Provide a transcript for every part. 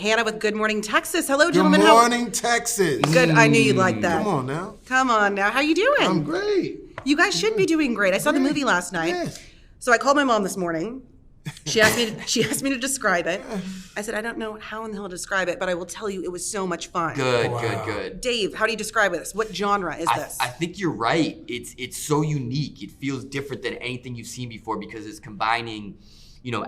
Hannah with Good Morning Texas. Hello, gentlemen. Good morning, Texas. Good. I knew you'd like that. Come on now. Come on now. How you doing? I'm great. You guys should be doing great. I saw the movie last night. Yes. So I called my mom this morning. She asked me to describe it. I said, I don't know how in the hell to describe it, but I will tell you it was so much fun. Good. Dave, how do you describe this? What genre is this? I think you're right. It's so unique. It feels different than anything you've seen before because it's combining,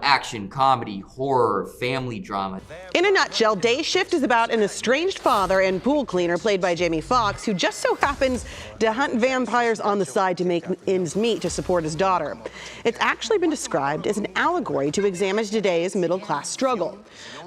action, comedy, horror, family drama. In a nutshell, Day Shift is about an estranged father and pool cleaner played by Jamie Foxx who just so happens to hunt vampires on the side to make ends meet to support his daughter. It's actually been described as an allegory to examine today's middle-class struggle.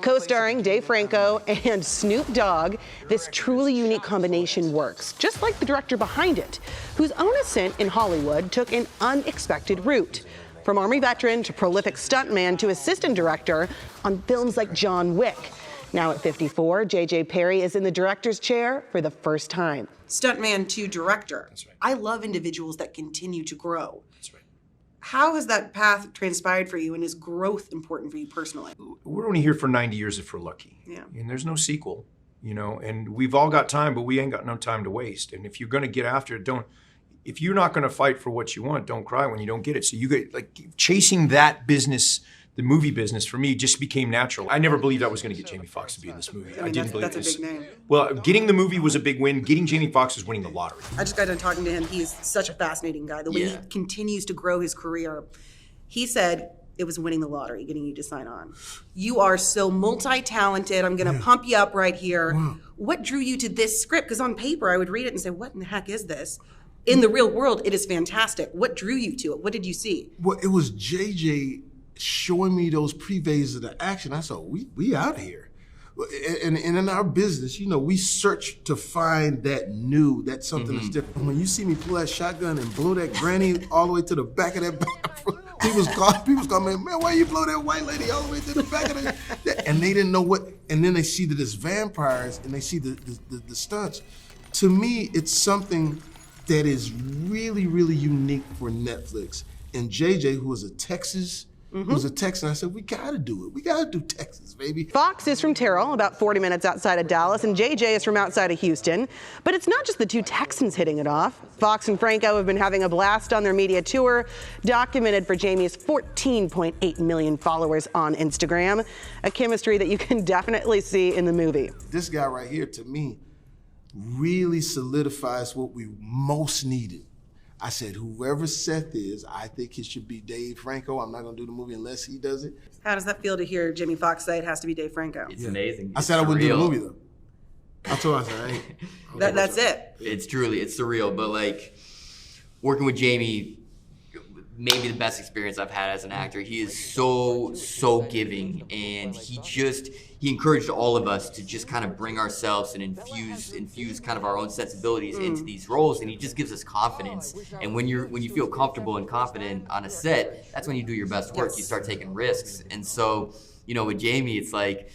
Co-starring Dave Franco and Snoop Dogg, this truly unique combination works, just like the director behind it, whose own ascent in Hollywood took an unexpected route. From Army veteran to prolific stuntman to assistant director on films like John Wick. Now at 54, J.J. Perry is in the director's chair for the first time. Stuntman to director. That's right. I love individuals that continue to grow. That's right. How has that path transpired for you, and is growth important for you personally? We're only here for 90 years if we're lucky. Yeah. And there's no sequel, and we've all got time, but we ain't got no time to waste. And if you're gonna get after it, if you're not gonna fight for what you want, don't cry when you don't get it. So you get, chasing that business, the movie business, for me, just became natural. I never believed I was gonna get Jamie Foxx to be in this movie. I didn't believe that's this. a big name. Well, getting the movie was a big win. Getting Jamie Foxx is winning the lottery. I just got done talking to him. He's such a fascinating guy. The way he continues to grow his career. He said it was winning the lottery, getting you to sign on. You are so multi-talented. I'm gonna pump you up right here. Wow. What drew you to this script? Because on paper, I would read it and say, what in the heck is this? In the real world, it is fantastic. What drew you to it? What did you see? Well, it was JJ showing me those previews of the action. I said, we out of here. And in our business, we search to find that new, that something that's different. When you see me pull that shotgun and blow that granny all the way to the back of that bathroom, people's calling, man, why you blow that white lady all the way to the back of that? And they didn't know what, and then they see that it's vampires and they see the stunts. To me, it's something that is really, really unique for Netflix. And JJ, who was a Texan, I said, we gotta do it. We gotta do Texas, baby. Fox is from Terrell, about 40 minutes outside of Dallas, and JJ is from outside of Houston. But it's not just the two Texans hitting it off. Fox and Franco have been having a blast on their media tour, documented for Jamie's 14.8 million followers on Instagram, a chemistry that you can definitely see in the movie. This guy right here, to me, really solidifies what we most needed. I said, whoever Seth is, I think it should be Dave Franco. I'm not gonna do the movie unless he does it. How does that feel to hear Jamie Foxx say it has to be Dave Franco? It's amazing. I said I wouldn't do the movie though. I told her, I said, hey. That's it. It's surreal, but working with Jamie, maybe the best experience I've had as an actor. He is so giving, and he encouraged all of us to just kind of bring ourselves and infuse kind of our own sensibilities into these roles, and he just gives us confidence. And when you feel comfortable and confident on a set, that's when you do your best work. You start taking risks. And so, with Jamie, it's I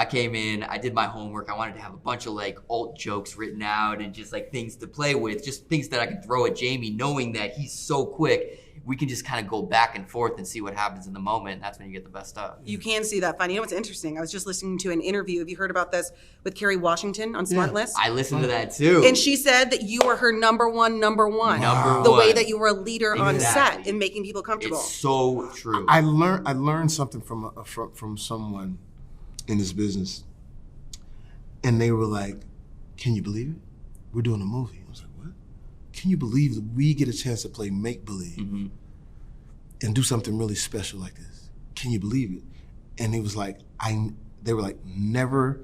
came in, I did my homework. I wanted to have a bunch of alt jokes written out and just things to play with, just things that I could throw at Jamie, knowing that he's so quick. We can just kind of go back and forth and see what happens in the moment. And that's when you get the best stuff. You can see that fun. You know what's interesting? I was just listening to an interview. Have you heard about this with Kerry Washington on SmartList? I listened to that too. And she said that you were her number one. Wow. The way that you were a leader on set and making people comfortable. It's so true. I learned something from someone in this business, and they were like, "Can you believe it? We're doing a movie." I was like, "What? Can you believe that we get a chance to play make-believe and do something really special like this? Can you believe it?" And it was like, they were like, never,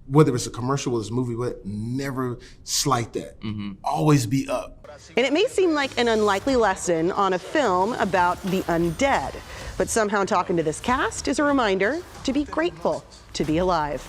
whether it's a commercial or it's a movie, but never slight that. Always be up. And it may seem like an unlikely lesson on a film about the undead, but somehow talking to this cast is a reminder to be grateful to be alive.